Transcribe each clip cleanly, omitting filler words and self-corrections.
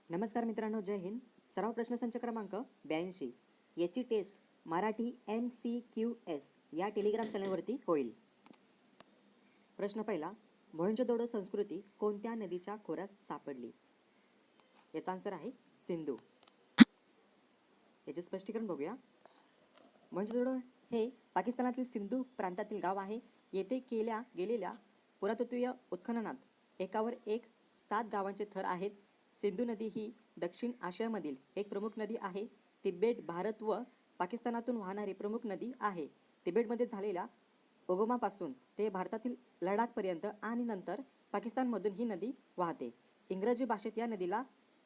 नमस्कार मित्रांनो, जय हिंद. सराव प्रश्नसंच क्रमांक 82 याची टेस्ट मराठी MCQS या टेलिग्राम चॅनलवरती होईल. प्रश्न पहिला, मोहेंजोदडो संस्कृती कोणत्या नदीच्या खोऱ्यात सापडली? याचा आन्सर आहे सिंधू. याचे स्पष्टीकरण बघूया. मोहेंजोदडो हे पाकिस्तानातील सिंधू प्रांतातील गाव आहे. येथे गेलेल्या पुरातत्वीय उत्खननात एकावर एक 7 गावांचे थर आहेत. सिंधू नदी ही दक्षिण आशियामधील एक प्रमुख नदी आहे. तिबेट, भारत व पाकिस्तानातून वाहणारी प्रमुख नदी आहे. तिबेटमध्ये झालेल्या उगमापासून ते भारतातील लडाखपर्यंत आणि नंतर पाकिस्तानमधून ही नदी वाहते. इंग्रजी भाषेत या नदीला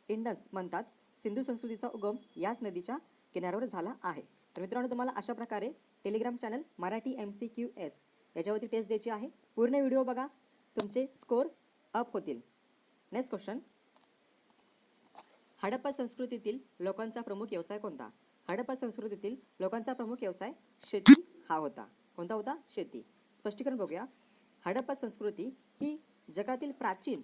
इंडस म्हणतात. सिंधू संस्कृतीचा उगम याच नदीच्या किनाऱ्यावर झाला आहे. तर मित्रांनो, तुम्हाला अशा प्रकारे टेलिग्राम चॅनल मराठी MCQS याच्यावरती टेस्ट द्यायची आहे. पूर्ण व्हिडिओ बघा, तुमचे स्कोर अप होतील. नेक्स्ट क्वेश्चन, हडप्पा संस्कृतीतील लोकांचा प्रमुख व्यवसाय कोणता? हडप्पा संस्कृतीतील लोकांचा प्रमुख व्यवसाय शेती हा होता. कोणता होता? शेती. स्पष्टीकरण बघूया. हडप्पा संस्कृती ही जगातील प्राचीन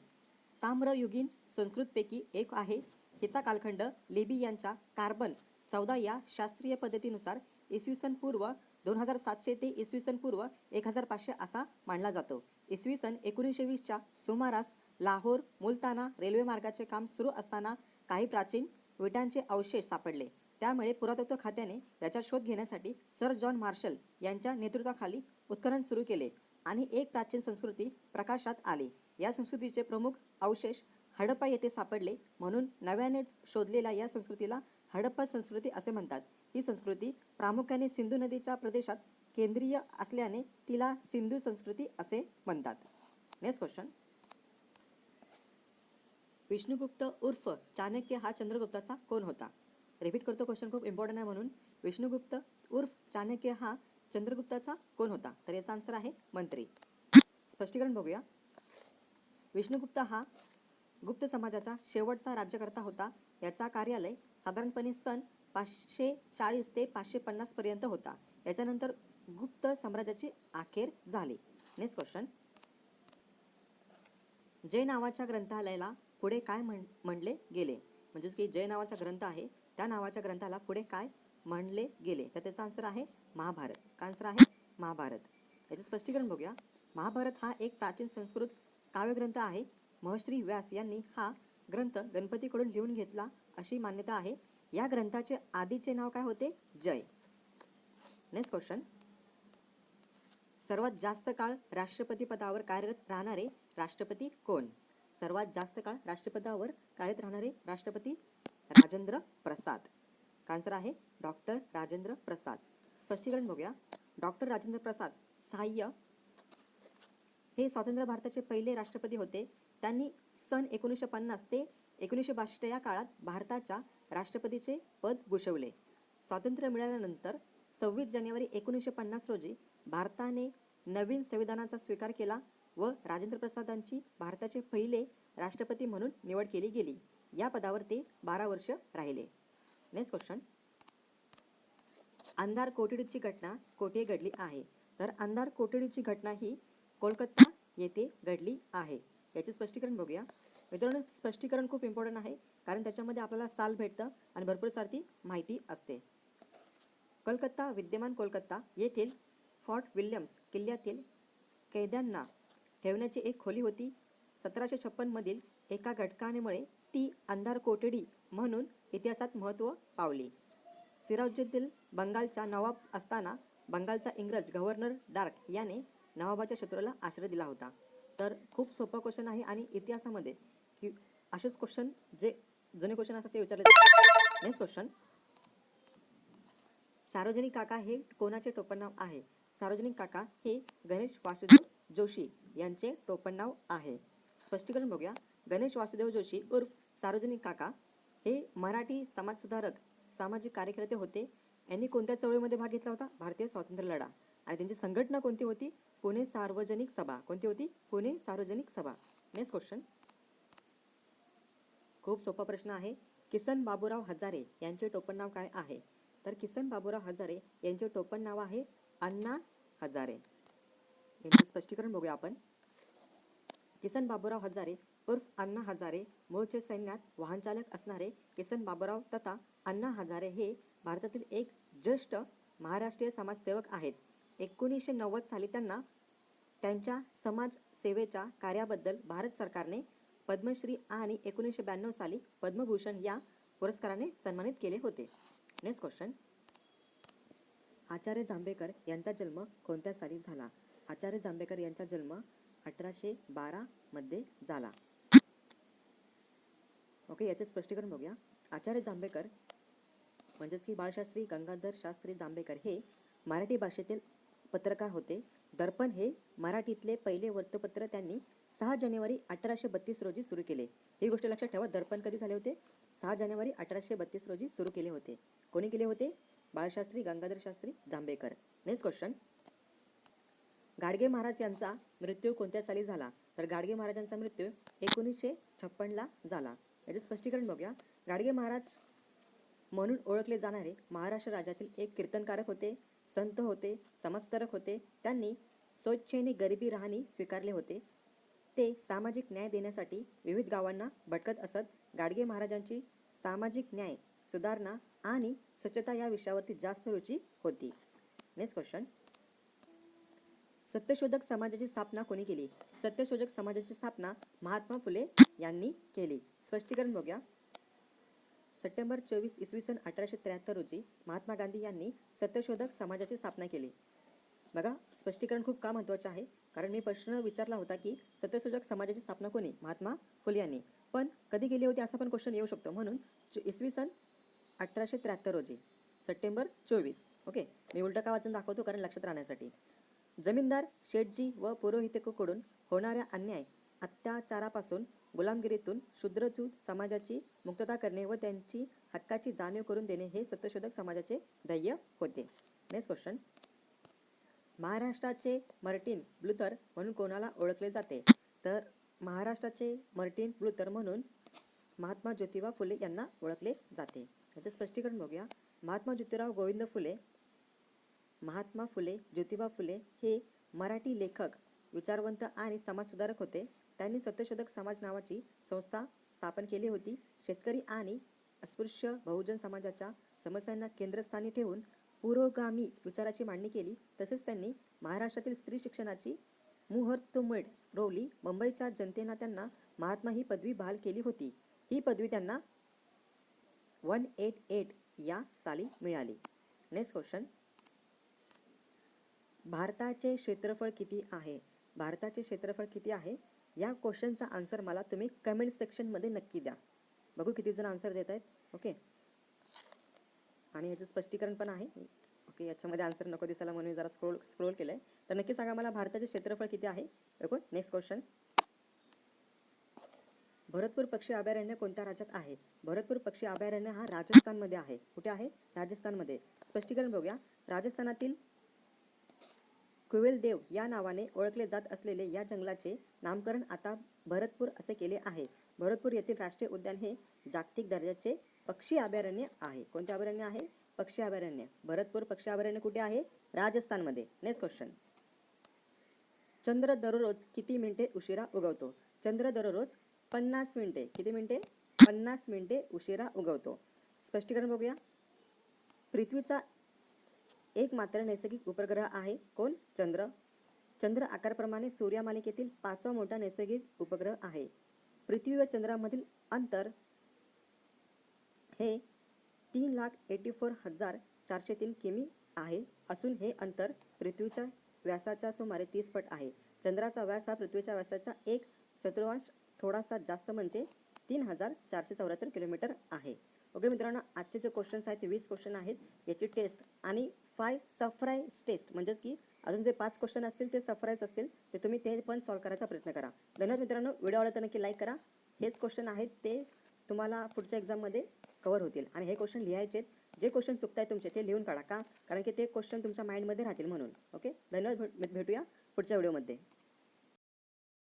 ताम्रयुगीन संस्कृतीपैकी एक आहे. हिचा कालखंड लिबी यांच्या कार्बन 14 या शास्त्रीय पद्धतीनुसार इसवी सन पूर्व 2700 ते इसवी सन पूर्व 1500 असा मानला जातो. इसवी सन 1920च्या सुमारास लाहोर मुलताना रेल्वे मार्गाचे काम सुरू असताना काही प्राचीन विटांचे अवशेष सापडले. त्यामुळे पुरातत्व खात्याने याचा शोध घेण्यासाठी सर जॉन मार्शल यांच्या नेतृत्वाखाली उत्खनन सुरू केले आणि एक प्राचीन संस्कृती प्रकाशात आली. या संस्कृतीचे प्रमुख अवशेष हडप्पा येथे सापडले, म्हणून नव्यानेच शोधलेल्या या संस्कृतीला हडप्पा संस्कृती असे म्हणतात. ही संस्कृती प्रामुख्याने सिंधू नदीच्या प्रदेशात केंद्रीय असल्याने तिला सिंधू संस्कृती असे म्हणतात. नेक्स्ट क्वेश्चन, विष्णुगुप्त उर्फ चाणक्य हा चंद्रगुप्ताचा कोण होता? रिपीट करतो, क्वेश्चन खूप इम्पॉर्टंट आहे म्हणून. विष्णुगुप्त उर्फ चाणक्य हा चंद्रगुप्ताचा कोण होता? तर याचा आन्सर आहे मंत्री. स्पष्टीकरण बघूया. विष्णुगुप्त हा गुप्त समाजाचा शेवटचा राज्यकर्ता होता. याचा कार्यालय साधारणपणे सन 540 ते 550 पर्यंत होता. याच्यानंतर गुप्त साम्राज्याची अखेर झाली. नेक्स्ट क्वेश्चन, जय नावाच्या ग्रंथालयाला पुढे काय म्हणले गेले? म्हणजेच की जय नावाचा ग्रंथ आहे, त्या नावाच्या ग्रंथाला पुढे काय म्हणले गेले? तर त्याचा आन्सर आहे महाभारत. का आन्सर आहे महाभारत. याचे स्पष्टीकरण बघूया. महाभारत हा एक प्राचीन संस्कृत काव्यग्रंथ आहे. महर्षी व्यास यांनी हा ग्रंथ गणपतीकडून लिहून घेतला अशी मान्यता आहे. या ग्रंथाचे आधीचे नाव काय होते? जय. नेक्स्ट क्वेश्चन, सर्वात जास्त काळ राष्ट्रपती पदावर कार्यरत राहणारे राष्ट्रपती कोण? सर्वात जास्त काळ राष्ट्रपदावर कार्यरत राहणारे राष्ट्रपती राजेंद्र प्रसाद. का आन्सर आहे डॉक्टर राजेंद्र प्रसाद. स्पष्टीकरण बघूया. डॉक्टर राजेंद्र प्रसाद सहाय्य हे स्वतंत्र भारताचे पहिले राष्ट्रपती होते. त्यांनी सन 1950 ते 1962 या काळात भारताच्या राष्ट्रपतीचे पद भूषवले. स्वातंत्र्य मिळाल्यानंतर 26 जानेवारी 1950 रोजी भारताने नवीन संविधानाचा स्वीकार केला व राजेंद्र प्रसादांची भारताचे पहिले राष्ट्रपती म्हणून निवड केली गेली. या पदावर ते 12 वर्ष राहिले. नेक्स्ट क्वेश्चन, अंधार कोठडीची घटना कोठे घडली आहे? तर अंधार कोठडीची घटना ही कोलकाता येथे घडली आहे. याचे स्पष्टीकरण बघूया. मित्रांनो, स्पष्टीकरण खूप इम्पॉर्टंट आहे, कारण त्याच्यामध्ये आपल्याला साल भेटतं आणि भरपूर सारी माहिती असते. कोलकाता विद्यमान कोलकाता येथील फोर्ट विल्यम्स किल्ल्यातील कैद्यांना ठेवण्याची एक खोली होती. 1756 मधील एका घटनेमुळे ती अंधार कोठडी म्हणून इतिहासात महत्त्व पावली. सिराजुद्दीन बंगालचा नवाब असताना बंगालचा इंग्रज गव्हर्नर डार्क याने नवाबाच्या शत्रूला आश्रय दिला होता. तर खूप सोपा क्वेश्चन आहे आणि इतिहासामध्ये की असेच क्वेश्चन जे जुने क्वेश्चन असतात ते विचारले जातात. नेक्स्ट क्वेश्चन, सार्वजनिक काका हे कोणाचे टोपणनाव आहे? सार्वजनिक काका हे गणेश वासुदेव जोशी यांचे टोपणनाव आहे. स्पष्टीकरण बघूया. गणेश वासुदेव जोशी उर्फ सार्वजनिक काका हे मराठी समाजसुधारक सामाजिक कार्यकर्ते होते. यांनी कोणत्या चळवळीमध्ये भाग घेतला होता? भारतीय स्वातंत्र्य लढा. आणि त्यांची संघटना कोणती होती? पुणे सार्वजनिक सभा. कोणती होती? पुणे सार्वजनिक सभा. नेक्स्ट क्वेश्चन, खूप सोपा प्रश्न आहे. किसन बाबूराव हजारे यांचे टोपणनाव काय आहे? तर किसन बाबूराव हजारे यांचे टोपणनाव आहे अण्णा हजारे. यांचे स्पष्टीकरण बघूया आपण. किसन बाबूराव हजारे उर्फ अण्णा हजारे मूळचे सैन्यात वाहनचालक असणारे किसन बाबूराव तथा अण्णा हजारे हे भारतातील एक ज्येष्ठ महाराष्ट्रीय समाजसेवक आहेत. 1990 साली त्यांना त्यांच्या समाजसेवेच्या कार्याबद्दल भारत सरकारने पद्मश्री आणि 1992 साली पद्मभूषण या पुरस्काराने सन्मानित केले होते. Next question. आचार्य जांभेकर यांचा जन्म कोणत्या साली झाला? आचार्य जांभेकर यांचा जन्म 1812 मध्ये झाला. ओके, याचे स्पष्टीकरण बघूया. आचार्य जांभेकर म्हणजेच की बाळशास्त्री गंगाधर शास्त्री जांभेकर हे मराठी भाषेतील पत्रकार होते. दर्पण हे मराठीतले पहिले वृत्तपत्र त्यांनी 6 जानेवारी 1832 रोजी सुरू केले. ही गोष्ट लक्षात ठेवा, दर्पण कधी झाले होते? 6 जानेवारी 1832 रोजी सुरू केले होते. कोणी केले होते? बाळशास्त्री गंगाधर शास्त्री जांभेकर. Next question. गाडगे महाराज यांचा मृत्यू कोणत्या साली झाला? तर गाडगे महाराजांचा मृत्यू 1956 ला झाला. याचे स्पष्टीकरण बघूया. गाडगे महाराज म्हणून ओळखले जाणारे महाराष्ट्र राज्यातील एक कीर्तनकारक होते, संत होते, समाजसुधारक होते. त्यांनी स्वेच्छेने गरिबी राहणी स्वीकारले होते. ते सामाजिक न्याय देण्यासाठी विविध गावांना भटकत असत. गाडगे महाराजांची सामाजिक न्याय, सुधारणा आणि स्वच्छता या विषयावरती जास्त रुची होती. Next question. सत्यशोधक समाजाची स्थापना कोणी केली? सत्यशोधक समाजाची स्थापना महात्मा फुले यांनी केली. स्पष्टीकरण बघूया. सप्टेंबर 24 इसवी सन 1873 रोजी महात्मा गांधी यांनी सत्यशोधक समाजाची स्थापना केली. बघा, स्पष्टीकरण खूप का महत्त्वाचे आहे, कारण मी प्रश्न विचारला होता की सत्यशोधक समाजाची स्थापना कोणी? महात्मा फुले यांनी. पण कधी केली होती असा पण क्वेश्चन येऊ शकतो. म्हणून इसवी सन 1873 रोजी सप्टेंबर 24. ओके, मी उलटं का वाचून दाखवतो कारण लक्षात राहण्यासाठी. जमीनदार, शेठजी व पुरोहितकडून होणाऱ्या अन्याय, अत्याचारापासून, गुलामगिरीतून शूद्रजूत समाजाची मुक्तता करणे व त्यांची हक्काची जाणीव करून देणे हे सत्यशोधक समाजाचे ध्येय होते. Next question. महाराष्ट्राचे मार्टिन लुथर म्हणून कोणाला ओळखले जाते? तर महाराष्ट्राचे मार्टिन लुथर म्हणून महात्मा ज्योतिबा फुले यांना ओळखले जाते. याचे स्पष्टीकरण बघूया. महात्मा ज्योतिराव गोविंद फुले, महात्मा फुले ज्योतिबा फुले हे मराठी लेखक, विचारवंत आणि समाजसुधारक होते. त्यांनी सत्यशोधक समाज नावाची संस्था स्थापन केली होती. शेतकरी आणि अस्पृश्य बहुजन समाजाच्या समस्यांना केंद्रस्थानी ठेवून पुरोगामी विचाराची मांडणी केली. तसेच त्यांनी महाराष्ट्रातील स्त्री शिक्षणाची मुहूर्तमेढ रोवली. मुंबईच्या जनतेने त्यांना महात्मा ही पदवी बहाल केली होती. ही पदवी त्यांना 188 या साली मिळाली. Next question. भारताचे क्षेत्रफळ किती आहे? भारताचे क्षेत्रफळ किती आहे? या क्वेश्चनचा आन्सर मला तुम्ही कमेंट सेक्शनमध्ये नक्की द्या. बघू किती जण आन्सर देत आहेत. ओके, आणि ह्याचं स्पष्टीकरण पण आहे. ओके, याच्यामध्ये आन्सर नको दिसायला म्हणून जरा स्क्रोल केलं आहे. तर नक्की सांगा मला भारताचे क्षेत्रफळ किती आहे. Okay, next question. भरतपूर पक्षी अभयारण्य कोणत्या राज्यात आहे? भरतपूर पक्षी अभयारण्य हा राजस्थानमध्ये आहे. कुठे आहे? राजस्थानमध्ये. स्पष्टीकरण बघूया. राजस्थानातील कुवेल देव या नावाने ओळखले जात असलेले या जंगलाचे नामकरण आता भरतपूर असे केले आहे. भरतपूर येथील राष्ट्रीय उद्यान हे जागतिक दर्जाचे पक्षी अभयारण्य आहे. कोणते अभयारण्य आहे? पक्षी अभयारण्य. भरतपूर पक्षी अभयारण्य कुठे आहे? राजस्थानमध्ये. Next question. चंद्र दररोज किती मिनिटे उशिरा उगवतो? चंद्र दररोज 50 मिनिटे. किती मिनिटे? 50 मिनिटे उशिरा उगवतो. स्पष्टीकरण बघूया. पृथ्वीचा एक मात्र नैसर्गिक उपग्रह आहे. कोण? चंद्र. चंद्र आकारप्रमाणे सूर्यमालिकेतील 5वा मोठा नैसर्गिक उपग्रह आहे. पृथ्वी व चंद्रामधील अंतर हे 3,84,403 किमी आहे असून हे अंतर पृथ्वीच्या व्यासाच्या सुमारे 30 पट आहे. चंद्राचा व्यास हा पृथ्वीच्या व्यासाचा 1/4 थोडासा जास्त म्हणजे 3,474 किलोमीटर आहे. ओके मित्रांनो, आजचे जे क्वेश्चन्स आहेत ते 20 क्वेश्चन आहेत. याची टेस्ट आणि 5 सरप्राईज टेस्ट म्हणजेच की अजून जे 5 क्वेश्चन असतील ते सरप्राईज असतील, ते तुम्ही ते पण सॉल्व्ह करायचा प्रयत्न करा. धन्यवाद मित्रांनो. व्हिडिओ आवडला तर नक्की लाईक करा. हेच क्वेश्चन आहेत ते तुम्हाला पुढच्या एक्झाममध्ये कव्हर होतील आणि हे क्वेश्चन लिहायचे. जे क्वेश्चन चुकताय तुमचे ते लिहून काढा. का? कारण की ते क्वेश्चन तुमच्या माइंडमध्ये राहतील म्हणून. ओके, धन्यवाद. भेटूया पुढच्या व्हिडिओमध्ये.